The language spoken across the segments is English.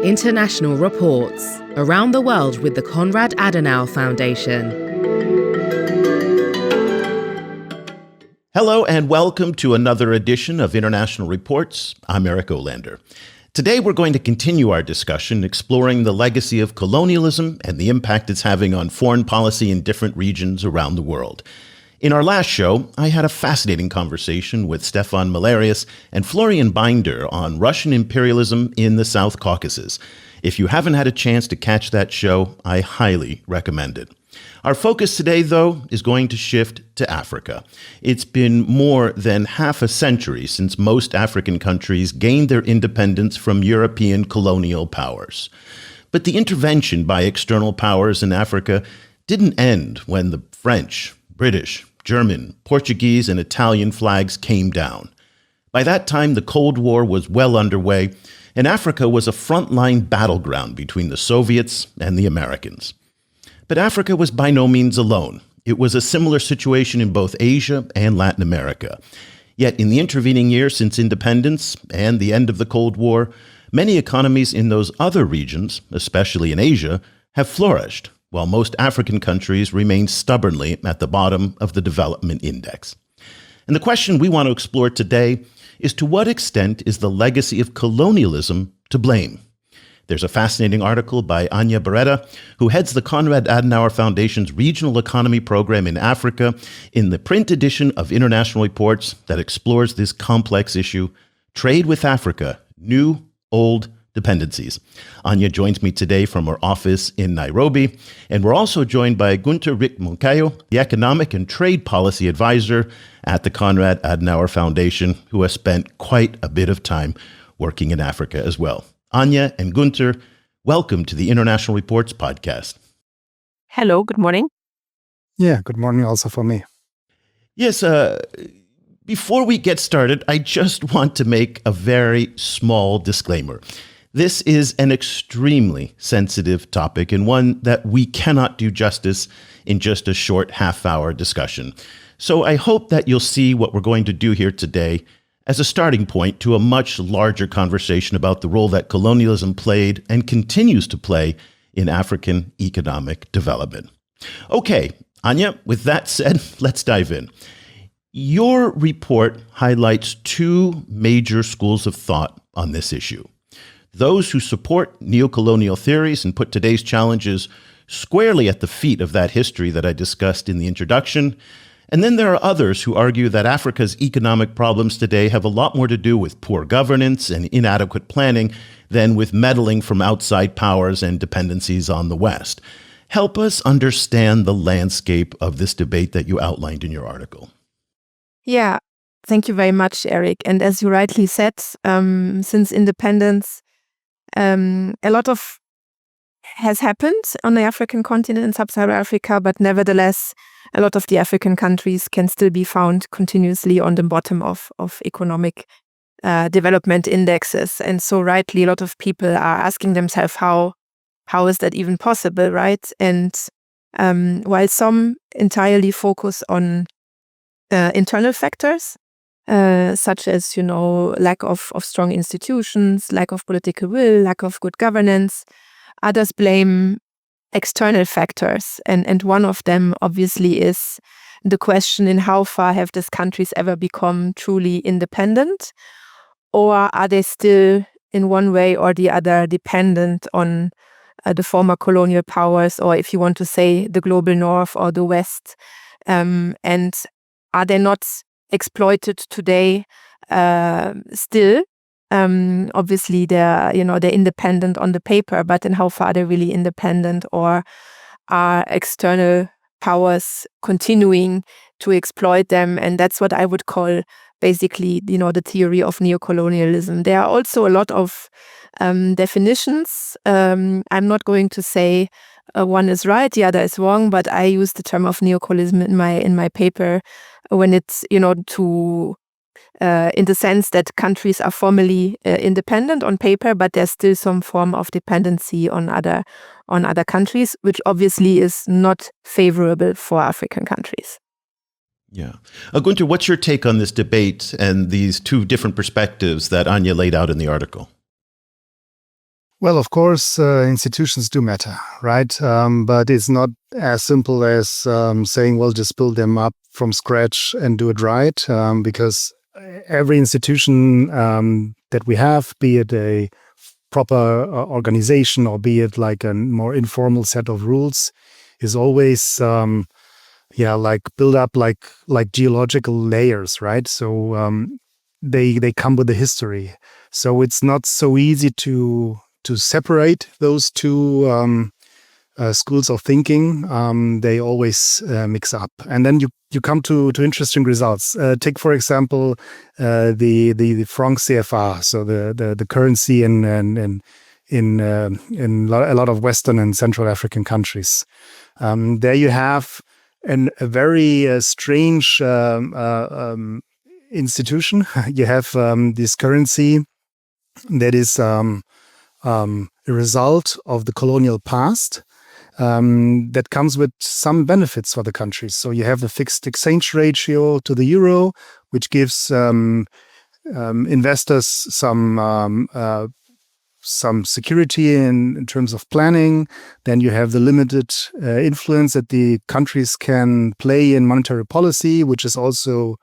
International Reports. Around the World with the Konrad Adenauer Foundation. Hello and welcome to another edition of International Reports. I'm Eric Olander. Today we're going to continue our discussion exploring the legacy of colonialism and the impact it's having on foreign policy in different regions around the world. In our last show, I had a fascinating conversation with Stefan Malarius and Florian Binder on Russian imperialism in the South Caucasus. If you haven't had a chance to catch that show, I highly recommend it. Our focus today, though, is going to shift to Africa. It's been more than half a century since most African countries gained their independence from European colonial powers. But the intervention by external powers in Africa didn't end when the French, British, German, Portuguese, and Italian flags came down. By that time, the Cold War was well underway, and Africa was a frontline battleground between the Soviets and the Americans. But Africa was by no means alone. It was a similar situation in both Asia and Latin America. Yet in the intervening years since independence and the end of the Cold War, many economies in those other regions, especially in Asia, have flourished, while most African countries remain stubbornly at the bottom of the development index. And the question we want to explore today is, to what extent is the legacy of colonialism to blame? There's a fascinating article by Anya Beretta, who heads the Konrad Adenauer Foundation's Regional Economy Program in Africa, in the print edition of International Reports that explores this complex issue: Trade with Africa, New, Old Dependencies. Anya joins me today from her office in Nairobi, and we're also joined by Gunter Rick Moncayo, the Economic and Trade Policy Advisor at the Konrad Adenauer Foundation, who has spent quite a bit of time working in Africa as well. Anya and Gunter, welcome to the International Reports podcast. Hello, good morning. Yeah, good morning also for me. Yes, before we get started, I just want to make a very small disclaimer. This is an extremely sensitive topic and one that we cannot do justice in just a short half-hour discussion. So I hope that you'll see what we're going to do here today as a starting point to a much larger conversation about the role that colonialism played and continues to play in African economic development. Okay, Anya, with that said, let's dive in. Your report highlights two major schools of thought on this issue: those who support neocolonial theories and put today's challenges squarely at the feet of that history that I discussed in the introduction. And then there are others who argue that Africa's economic problems today have a lot more to do with poor governance and inadequate planning than with meddling from outside powers and dependencies on the West. Help us understand the landscape of this debate that you outlined in your article. Yeah, thank you very much, Eric. And as you rightly said, since independence, a lot of has happened on the African continent and sub-Saharan Africa, but nevertheless, a lot of the African countries can still be found continuously on the bottom of economic development indexes. And so rightly, a lot of people are asking themselves, how is that even possible, right? And while some entirely focus on internal factors, such as, lack of strong institutions, lack of political will, lack of good governance, others blame external factors. And one of them obviously is the question in how far have these countries ever become truly independent? Or are they still in one way or the other dependent on the former colonial powers, or if you want to say the global north or the west? And are they not exploited today still? Obviously, they're independent on the paper, but in how far are they really independent, or are external powers continuing to exploit them? And that's what I would call basically, the theory of neocolonialism. There are also a lot of definitions. I'm not going to say one is right, the other is wrong, but I use the term of neocolonialism in my paper when it's in the sense that countries are formally independent on paper, but there's still some form of dependency on other countries, which obviously is not favorable for African countries. Yeah. Gunter, what's your take on this debate and these two different perspectives that Anya laid out in the article? Well, of course, institutions do matter, right? But it's not as simple as saying, well, just build them up from scratch and do it right, because every institution that we have, be it a proper organization or be it like a more informal set of rules, is always like build up like geological layers, right? So they come with a history. So it's not so easy to separate those two schools of thinking. They always mix up, and then you come to interesting results. Take for example the franc CFA, so the currency in a lot of Western and Central African countries. There you have a very strange institution. You have this currency that is a result of the colonial past, that comes with some benefits for the countries. So you have the fixed exchange ratio to the euro, which gives investors some security in terms of planning. Then you have the limited influence that the countries can play in monetary policy, which is also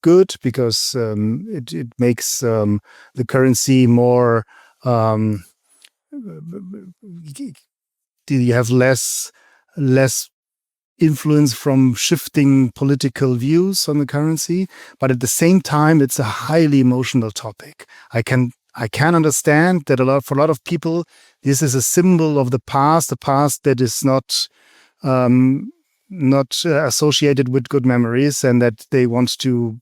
good because it makes the currency more. You have less influence from shifting political views on the currency, but at the same time, it's a highly emotional topic. I can understand that for a lot of people, this is a symbol of the past that is not associated with good memories, and that they want to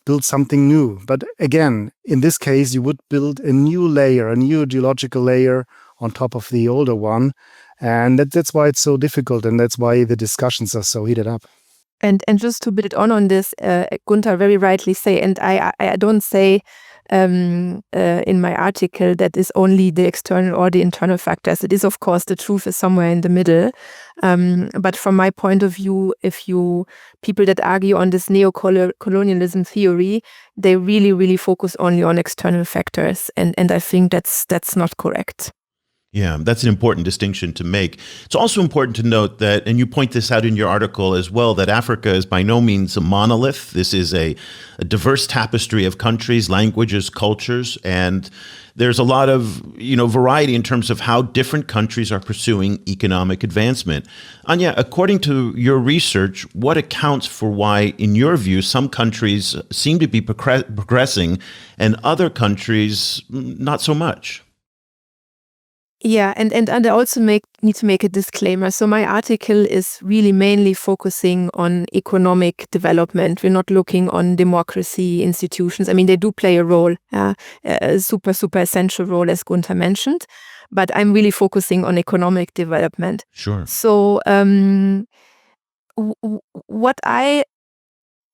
build something new. But again, in this case, you would build a new layer, a new geological layer on top of the older one. And that's why it's so difficult, and that's why the discussions are so heated up. And just to build on this, Gunther very rightly say, and I don't say in my article that is only the external or the internal factors. It is, of course, the truth is somewhere in the middle. But from my point of view, people that argue on this neo-colonialism theory, they really, really focus only on external factors. And I think that's not correct. Yeah, that's an important distinction to make. It's also important to note that, and you point this out in your article as well, that Africa is by no means a monolith. This is a diverse tapestry of countries, languages, cultures, and there's a lot of variety in terms of how different countries are pursuing economic advancement. Anya, according to your research, what accounts for why, in your view, some countries seem to be progressing and other countries not so much? Yeah, and I also need to make a disclaimer. So my article is really mainly focusing on economic development. We're not looking on democracy, institutions. I mean, they do play a role, a super, super essential role, as Gunther mentioned. But I'm really focusing on economic development. Sure. So what I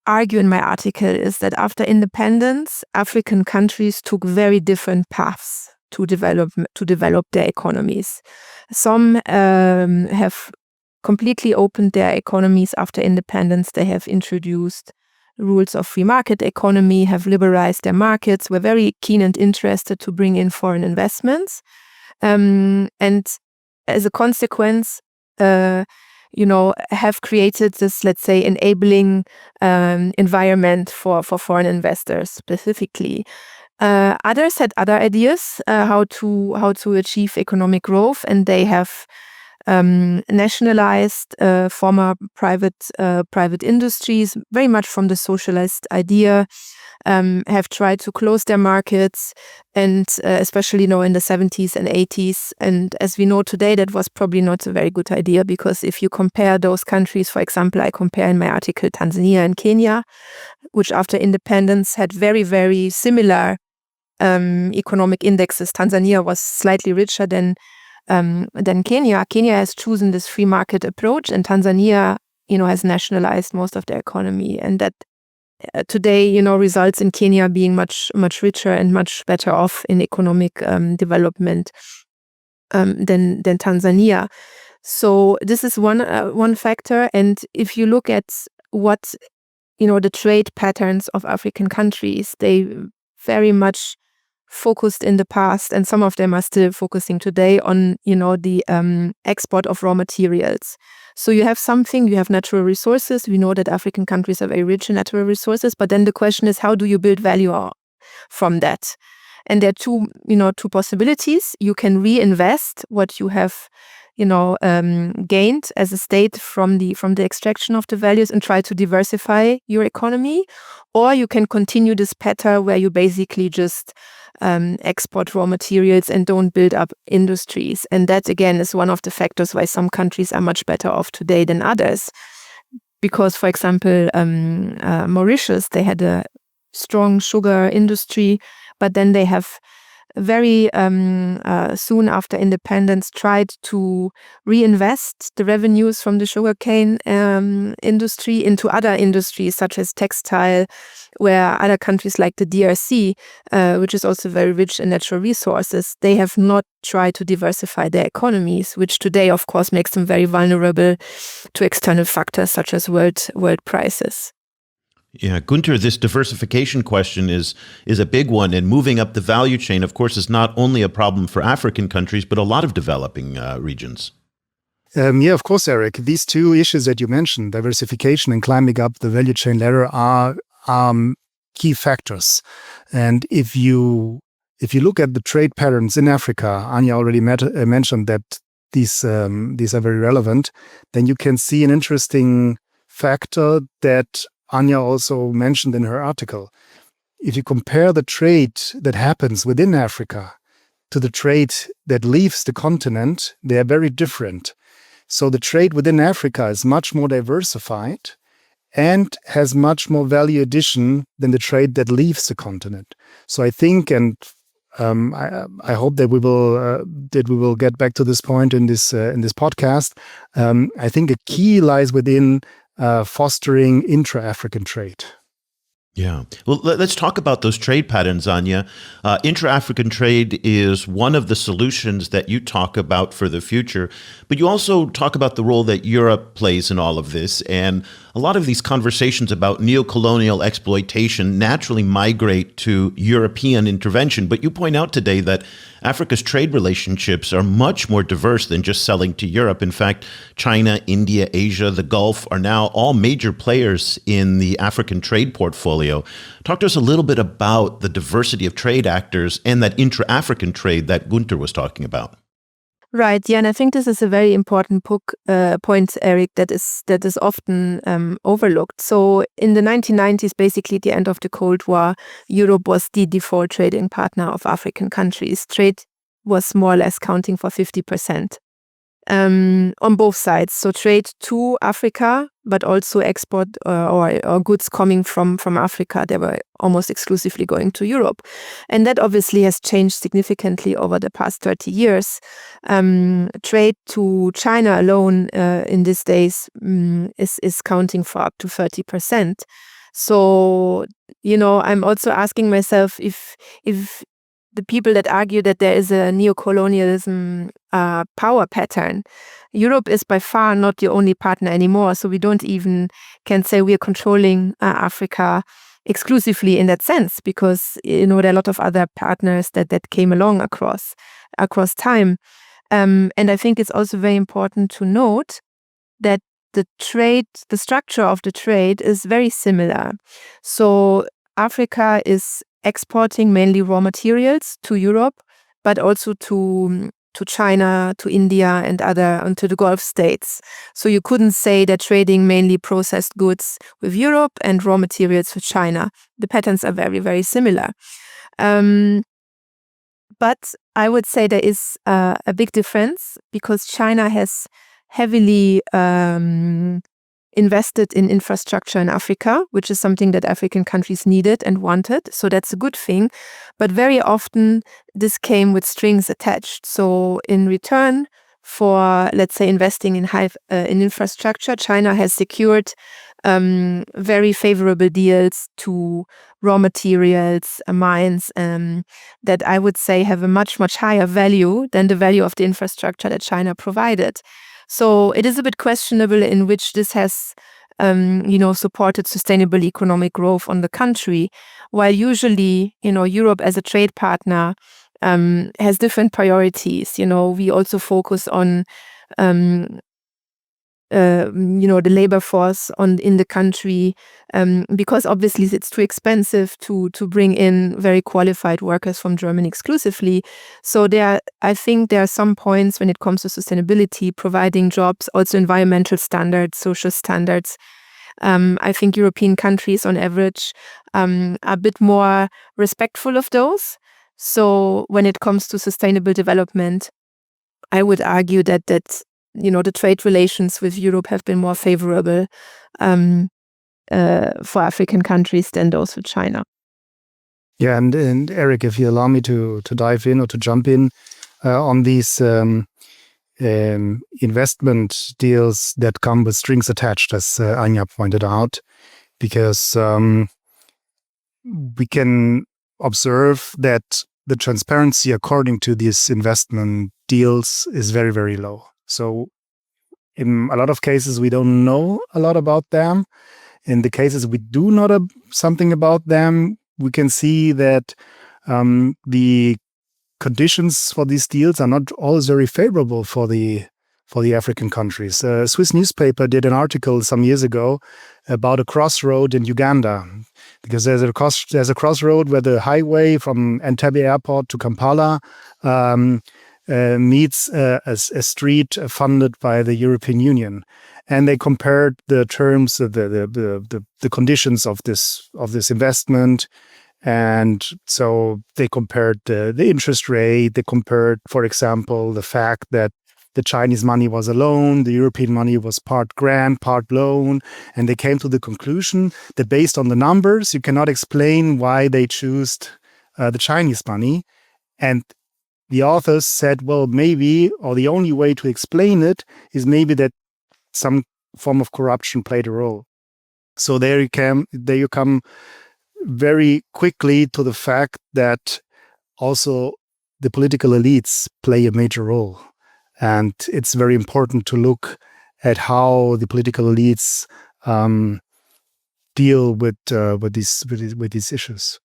argue in my article is that after independence, African countries took very different paths to develop their economies. Some have completely opened their economies after independence. They have introduced rules of free market economy, have liberalized their markets, were very keen and interested to bring in foreign investments. And as a consequence, have created this, let's say, enabling environment for foreign investors specifically. Others had other ideas how to achieve economic growth, and they have nationalized former private industries, very much from the socialist idea, have tried to close their markets, and especially in the 70s and 80s. And as we know today, that was probably not a very good idea, because if you compare those countries, for example, I compare in my article Tanzania and Kenya, which after independence had very, very similar economic indexes. Tanzania was slightly richer than Kenya. Kenya has chosen this free market approach, and Tanzania, has nationalized most of their economy, and that today, results in Kenya being much, much richer and much better off in economic development than Tanzania. So this is one factor. And if you look at what the trade patterns of African countries, they very much focused in the past, and some of them are still focusing today on, the export of raw materials. So you have natural resources. We know that African countries are very rich in natural resources, but then the question is, how do you build value from that? And there are two possibilities. You can reinvest what you have gained as a state from the extraction of the values and try to diversify your economy, or you can continue this pattern where you basically just export raw materials and don't build up industries. And that again is one of the factors why some countries are much better off today than others. Because, for example, Mauritius, they had a strong sugar industry, but then they have very soon after independence tried to reinvest the revenues from the sugarcane industry into other industries such as textile, where other countries like the DRC, which is also very rich in natural resources, they have not tried to diversify their economies, which today of course makes them very vulnerable to external factors such as world prices. Yeah, Günter, this diversification question is a big one, and moving up the value chain, of course, is not only a problem for African countries, but a lot of developing regions. Yeah, of course, Eric. These two issues that you mentioned, diversification and climbing up the value chain ladder, are key factors. And if you look at the trade patterns in Africa, Anja already mentioned that these are very relevant, then you can see an interesting factor that Anja also mentioned in her article. If you compare the trade that happens within Africa to the trade that leaves the continent, they are very different. So the trade within Africa is much more diversified and has much more value addition than the trade that leaves the continent. So I think, and I hope that we will get back to this point in this podcast. I think a key lies within fostering intra-African trade. Yeah. Well, let's talk about those trade patterns, Anja. Intra-African trade is one of the solutions that you talk about for the future, but you also talk about the role that Europe plays in all of this. And a lot of these conversations about neo-colonial exploitation naturally migrate to European intervention. But you point out today that Africa's trade relationships are much more diverse than just selling to Europe. In fact, China, India, Asia, the Gulf are now all major players in the African trade portfolio. Talk to us a little bit about the diversity of trade actors and that intra-African trade that Günter was talking about. Right, yeah, and I think this is a very important point, Eric, that is often overlooked. So in the 1990s, basically the end of the Cold War, Europe was the default trading partner of African countries. Trade was more or less counting for 50%. On both sides. So trade to Africa, but also export or goods coming from Africa. They were almost exclusively going to Europe. And that obviously has changed significantly over the past 30 years. Trade to China alone in these days is counting for up to 30%. So, I'm also asking myself if the people that argue that there is a neo-colonialism power pattern, Europe is by far not the only partner anymore. So we don't even can say we are controlling Africa exclusively in that sense, because there are a lot of other partners that came along across time. And I think it's also very important to note that the structure of the trade is very similar. So Africa is exporting mainly raw materials to Europe, but also to China, to India, and to the Gulf states. So you couldn't say they're trading mainly processed goods with Europe and raw materials with China. The patterns are very, very similar. But I would say there is a big difference, because China has heavily invested in infrastructure in Africa, which is something that African countries needed and wanted. So that's a good thing. But very often this came with strings attached. So in return for, let's say, investing in infrastructure, China has secured very favorable deals to raw materials, mines, that I would say have a much, much higher value than the value of the infrastructure that China provided. So it is a bit questionable in which this has supported sustainable economic growth on the country, while usually, Europe as a trade partner has different priorities. We also focus on the labor force in the country, because obviously it's too expensive to bring in very qualified workers from Germany exclusively. So I think there are some points when it comes to sustainability, providing jobs, also environmental standards, social standards. I think European countries on average are a bit more respectful of those. So when it comes to sustainable development, I would argue that the trade relations with Europe have been more favorable for African countries than those with China. Yeah, and Eric, if you allow me to dive in or to jump in on these investment deals that come with strings attached, as Anja pointed out, because we can observe that the transparency according to these investment deals is very, very low. So in a lot of cases, we don't know a lot about them. In the cases we do know something about them, we can see that the conditions for these deals are not always very favorable for the African countries. A Swiss newspaper did an article some years ago about a crossroad in Uganda, because there's a crossroad where the highway from Entebbe Airport to Kampala meets a street funded by the European Union, and they compared the terms of the conditions of this investment, and so they compared the interest rate. They compared, for example, the fact that the Chinese money was a loan, the European money was part grant, part loan, and they came to the conclusion that based on the numbers, you cannot explain why they chose the Chinese money. And the authors said, well, maybe, or the only way to explain it is maybe that some form of corruption played a role. So there you come very quickly to the fact that also the political elites play a major role. And it's very important to look at how the political elites deal with these issues.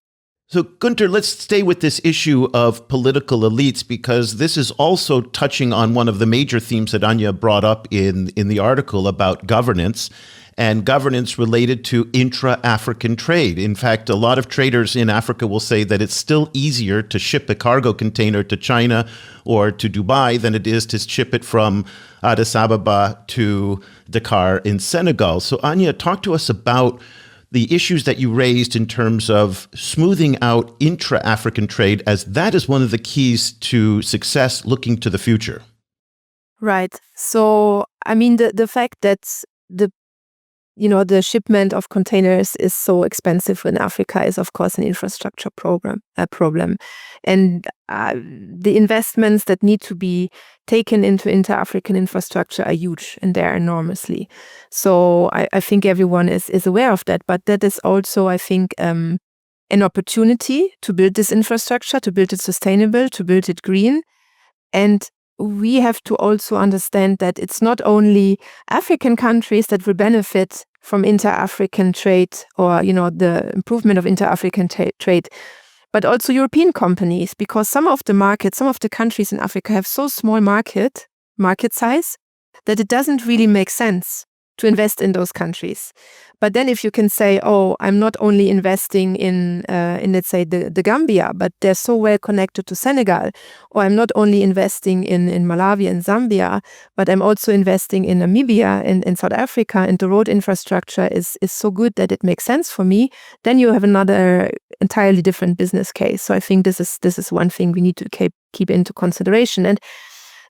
So, Günther, let's stay with this issue of political elites, because this is also touching on one of the major themes that Anja brought up in the article about governance, and governance related to intra-African trade. In fact, a lot of traders in Africa will say that it's still easier to ship a cargo container to China or to Dubai than it is to ship it from Addis Ababa to Dakar in Senegal. So, Anja, talk to us about the issues that you raised in terms of smoothing out intra-African trade, as that is one of the keys to success looking to the future. Right. So, I mean, the fact that the shipment of containers is so expensive in Africa is, of course, an infrastructure problem. And the investments that need to be taken into inter-African infrastructure are huge, and they're enormously. So I think everyone is aware of that. But that is also, I think, an opportunity to build this infrastructure, to build it sustainable, to build it green. And we have to also understand that it's not only African countries that will benefit from inter-African trade or, the improvement of inter-African trade, but also European companies, because some of the countries in Africa have so small market size that it doesn't really make sense to invest in those countries. But then if you can say, oh, I'm not only investing in let's say, the Gambia, but they're so well connected to Senegal, or I'm not only investing in Malawi and Zambia, but I'm also investing in Namibia and in South Africa, and the road infrastructure is so good that it makes sense for me, then you have another entirely different business case. So I think this is one thing we need to keep into consideration. And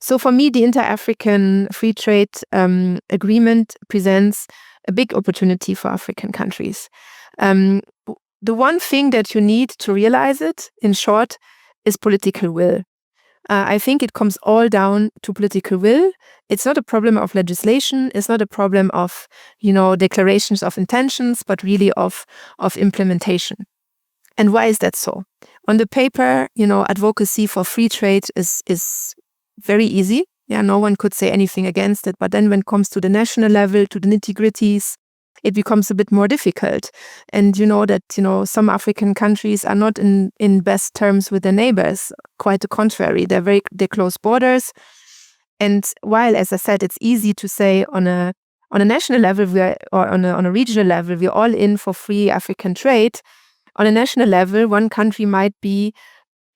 so for me, the inter-African free trade agreement presents a big opportunity for African countries. The one thing that you need to realize it, in short, is political will. I think it comes all down to political will. It's not a problem of legislation. It's not a problem of, declarations of intentions, but really of implementation. And why is that so? On the paper, advocacy for free trade is very easy. Yeah, no one could say anything against it. But then when it comes to the national level, to the nitty-gritties, it becomes a bit more difficult. And you know that, some African countries are not in best terms with their neighbors. Quite the contrary. They're close borders. And while, as I said, it's easy to say on a national level or on a regional level, we're all in for free African trade. On a national level, one country might be,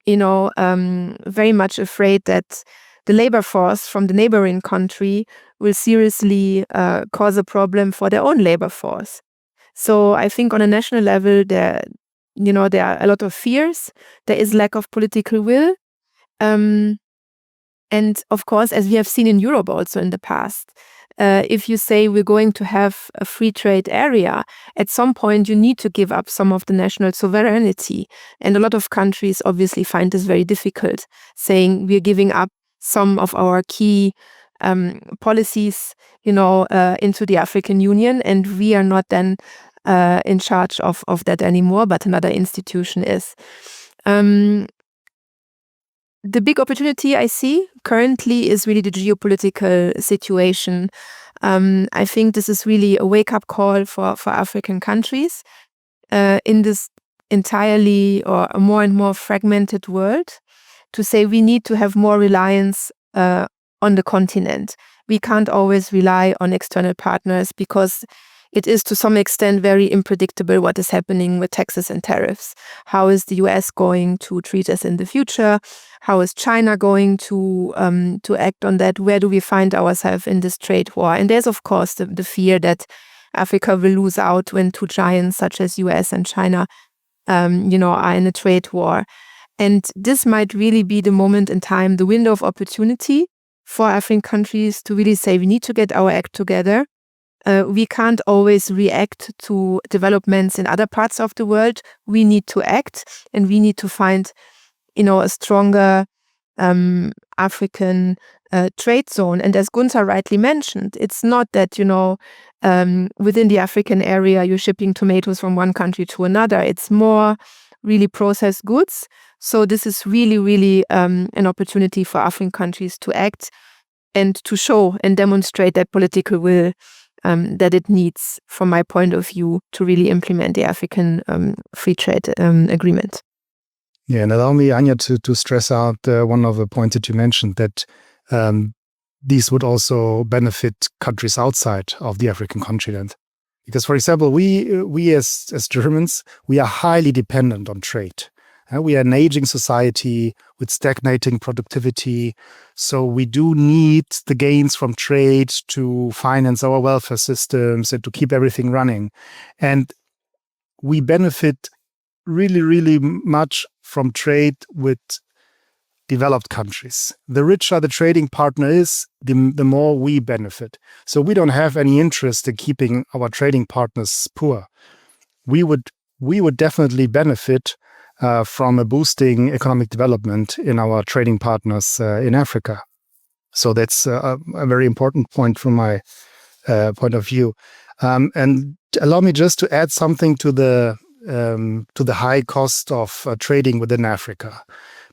very much afraid that the labor force from the neighboring country will seriously cause a problem for their own labor force. So I think on a national level, there are a lot of fears. There is lack of political will. And of course, as we have seen in Europe also in the past, if you say we're going to have a free trade area, at some point you need to give up some of the national sovereignty. And a lot of countries obviously find this very difficult, saying we're giving up some of our key policies, into the African Union, and we are not then in charge of that anymore, but another institution is. The big opportunity I see currently is really the geopolitical situation. I think this is really a wake-up call for African countries in this entirely or a more and more fragmented world, to say we need to have more reliance on the continent. We can't always rely on external partners because it is to some extent very unpredictable what is happening with taxes and tariffs. How is the US going to treat us in the future? How is China going to act on that? Where do we find ourselves in this trade war? And there's, of course, the fear that Africa will lose out when two giants such as US and China are in a trade war. And this might really be the moment in time, the window of opportunity for African countries to really say, we need to get our act together. We can't always react to developments in other parts of the world. We need to act, and we need to find, a stronger African trade zone. And as Gunther rightly mentioned, it's not that, within the African area, you're shipping tomatoes from one country to another. It's more really processed goods. So this is really, really an opportunity for African countries to act and to show and demonstrate that political will that it needs, from my point of view, to really implement the African free trade agreement. Yeah, and allow me, Anja, to stress out one of the points that you mentioned, that these would also benefit countries outside of the African continent. Because, for example, we as Germans, we are highly dependent on trade. We are an aging society with stagnating productivity. So we do need the gains from trade to finance our welfare systems and to keep everything running. And we benefit really, really much from trade with developed countries. The richer the trading partner is, the more we benefit. So we don't have any interest in keeping our trading partners poor. We would definitely benefit from a boosting economic development in our trading partners in Africa. So that's a very important point from my point of view. And allow me just to add something to the high cost of trading within Africa.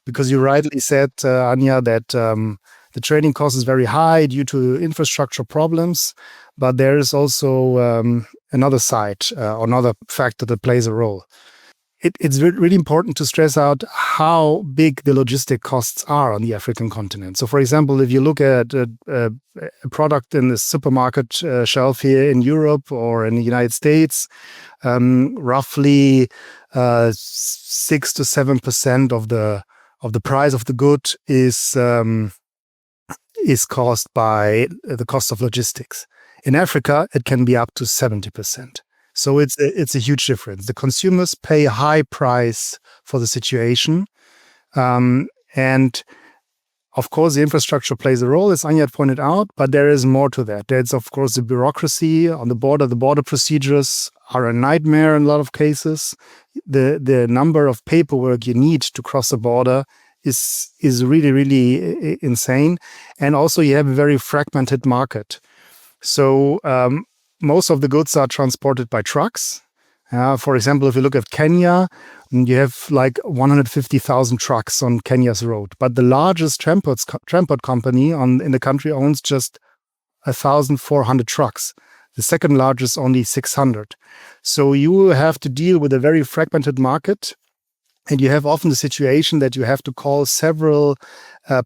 Because you rightly said, Anja, that the trading cost is very high due to infrastructure problems, but there is also another side, another factor that plays a role. It's really important to stress out how big the logistic costs are on the African continent. So, for example, if you look at a product in the supermarket shelf here in Europe or in the United States, roughly 6 to 7% of the price of the good is caused by the cost of logistics. In Africa, it can be up to 70%. So it's a huge difference. The consumers pay a high price for the situation. And of course, the infrastructure plays a role, as Anja had pointed out, but there is more to that. There's, of course, the bureaucracy on the border. The border procedures are a nightmare in a lot of cases. The number of paperwork you need to cross a border is really, really insane. And also you have a very fragmented market. So most of the goods are transported by trucks. For example, if you look at Kenya, you have like 150,000 trucks on Kenya's road. But the largest transport company in the country owns just 1,400 trucks. The second largest only 600. So you have to deal with a very fragmented market. And you have often the situation that you have to call several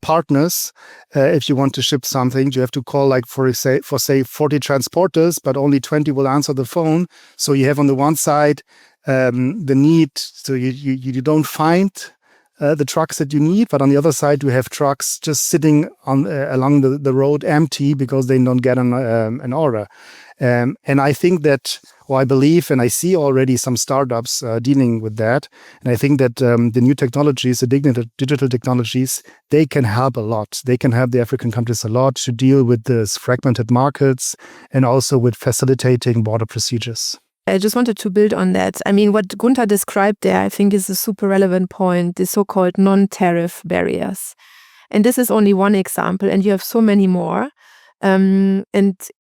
partners if you want to ship something. You have to call, like, for say 40 transporters, but only 20 will answer the phone. So you have on the one side the need, so you don't find the trucks that you need, but on the other side you have trucks just sitting on along the road empty because they don't get an order. And I think that, or I believe, and I see already some startups dealing with that. And I think that the new technologies, the digital technologies, they can help a lot. They can help the African countries a lot to deal with these fragmented markets and also with facilitating border procedures. I just wanted to build on that. I mean, what Gunther described there, I think, is a super relevant point, the so-called non-tariff barriers. And this is only one example, and you have so many more. And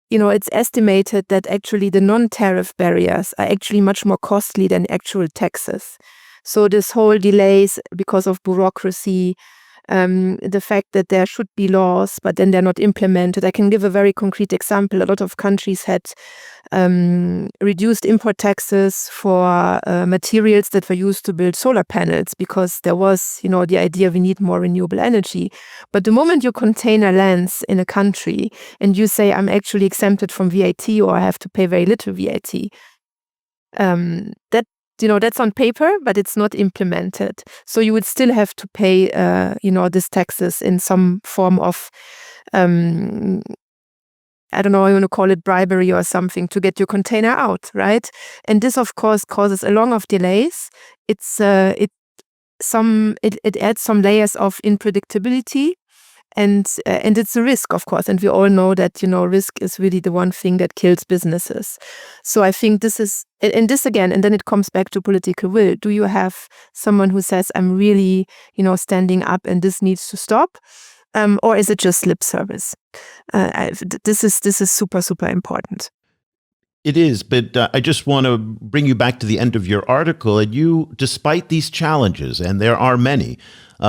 it's estimated that actually the non-tariff barriers are actually much more costly than actual taxes. So this whole delays because of bureaucracy, the fact that there should be laws, but then they're not implemented. I can give a very concrete example. A lot of countries had reduced import taxes for materials that were used to build solar panels because there was, the idea we need more renewable energy. But the moment your container lands in a country and you say, I'm actually exempted from VAT or I have to pay very little VAT, that's on paper, but it's not implemented. So you would still have to pay, these taxes in some form of, I don't know, I want to call it bribery or something to get your container out, right? And this, of course, causes a lot of delays. It adds some layers of unpredictability. And it's a risk, of course. And we all know that, risk is really the one thing that kills businesses. So I think this is, and this again, and then it comes back to political will. Do you have someone who says, I'm really, standing up and this needs to stop? Or is it just lip service? This is super, super important. It is, but I just want to bring you back to the end of your article. And you, despite these challenges, and there are many,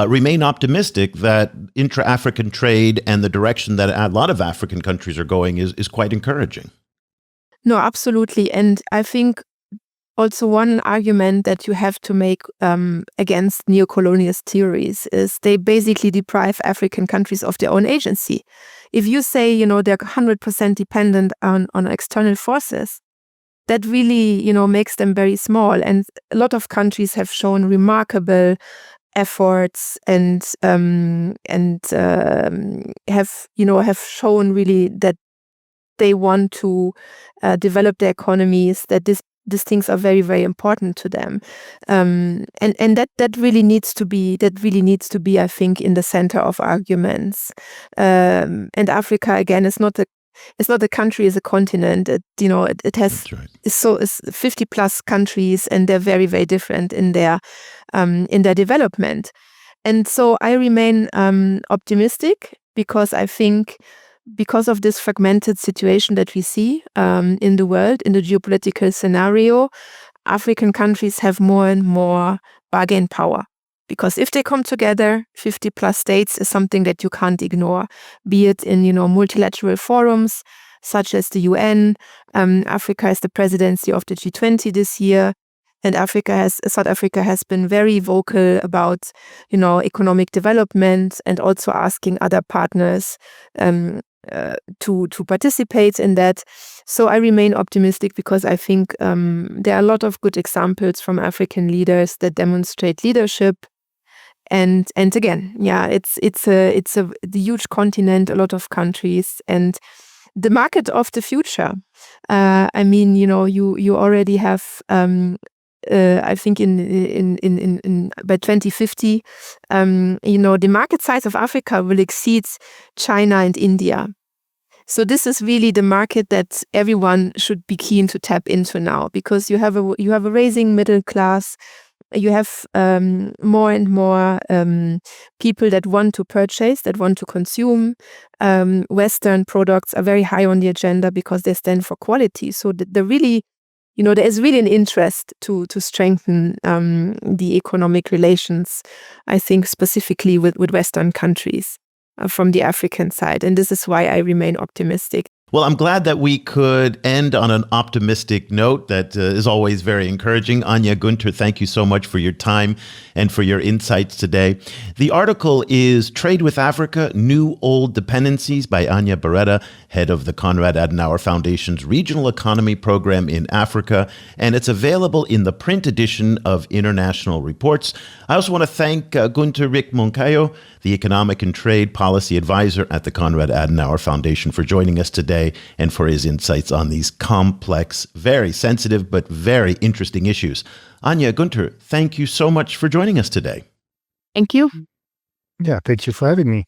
remain optimistic that intra-African trade and the direction that a lot of African countries are going is quite encouraging. No, absolutely. And I think also one argument that you have to make against neocolonialist theories is they basically deprive African countries of their own agency. If you say, they're 100% dependent on external forces, that really, makes them very small. And a lot of countries have shown remarkable efforts and have shown really that they want to develop their economies, that these things are very, very important to them, and that really needs to be, I think, in the center of arguments. And Africa again is not a country, it's a continent. It has it's 50 plus countries, and they're very, very different in their development. And so I remain optimistic because I think, because of this fragmented situation that we see in the world, in the geopolitical scenario, African countries have more and more bargain power. Because if they come together, 50 plus states is something that you can't ignore, be it in multilateral forums such as the UN. Africa has the presidency of the G20 this year. And South Africa has been very vocal about, economic development and also asking other partners to participate in that. So I remain optimistic because I think there are a lot of good examples from African leaders that demonstrate leadership. And again, it's a huge continent, a lot of countries, and the market of the future. You already have. I think in by 2050, the market size of Africa will exceed China and India. So this is really the market that everyone should be keen to tap into now, because you have a rising middle class. You have more and more people that want to purchase, that want to consume. Western products are very high on the agenda because they stand for quality. So there is really an interest to strengthen the economic relations, I think, specifically with Western countries from the African side. And this is why I remain optimistic. Well, I'm glad that we could end on an optimistic note that is always very encouraging. Anja Günther, thank you so much for your time and for your insights today. The article is Trade with Africa, New Old Dependencies by Anja Beretta, head of the Konrad Adenauer Foundation's Regional Economy Program in Africa, and it's available in the print edition of International Reports. I also want to thank Günther Rick Moncayo, the Economic and Trade Policy Advisor at the Konrad Adenauer Foundation, for joining us today and for his insights on these complex, very sensitive, but very interesting issues. Anja Günther, thank you so much for joining us today. Thank you. Yeah, thank you for having me.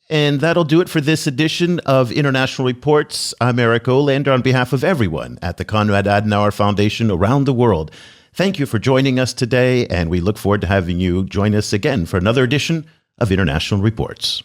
And that'll do it for this edition of International Reports. I'm Eric Olander on behalf of everyone at the Konrad Adenauer Foundation around the world. Thank you for joining us today, and we look forward to having you join us again for another edition of International Reports.